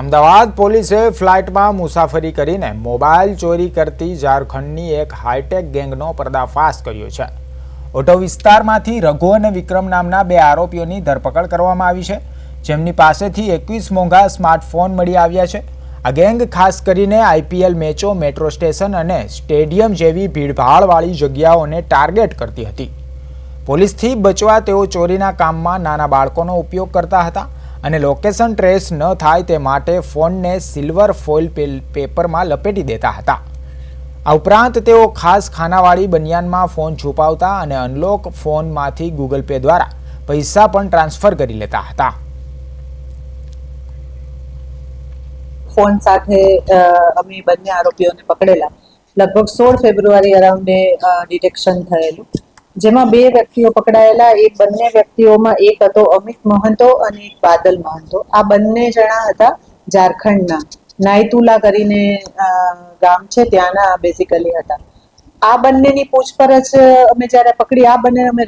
અમદાવાદ પોલીસે ફ્લાઇટમાં મુસાફરી કરીને મોબાઈલ ચોરી કરતી ઝારખંડની એક હાઈટેક ગેંગનો પર્દાફાશ કર્યો છે। ઓઢવ વિસ્તારમાંથી રઘુ અને વિક્રમ નામના બે આરોપીઓની ધરપકડ કરવામાં આવી છે, જેમની પાસેથી 21 મોંઘા સ્માર્ટફોન મળી આવ્યા છે। આ ગેંગ ખાસ કરીને આઈપીએલ મેચો, મેટ્રો સ્ટેશન અને સ્ટેડિયમ જેવી ભીડભાડવાળી જગ્યાઓને ટાર્ગેટ કરતી હતી। પોલીસથી બચવા તેઓ ચોરીના કામમાં નાના બાળકોનો ઉપયોગ કરતા હતા અને લોકેશન ટ્રેસ ન થાય તે માટે ફોનને સિલ્વર ફોઇલ પેપરમાં લપેટી દેતા હતા। આ ઉપરાંત તેઓ ખાસ ખાનાવાળી બનિયાનમાં ફોન છુપાવતા અને અનલોક ફોનમાંથી ગૂગલ પે દ્વારા પૈસા પણ ટ્રાન્સફર કરી લેતા હતા। ફોન સાથે અમે બંને આરોપીઓને પકડેલા। લગભગ 16 ફેબ્રુઆરી અરાઉન્ડે ડિટેક્શન થયેલું, જેમાં બે વ્યક્તિઓ પકડાયેલા। એ બંને વ્યક્તિઓમાં એક હતો અમિત મહંતો અને એક બાદલ મહંતો। આ બંને જણા હતા ઝારખંડના, નાયતુલા કરીને ગામ છે ત્યાંના બેઝિકલી હતા। આ બંનેની પૂછપરછ અમે જ્યારે પકડી, આ બંને અમે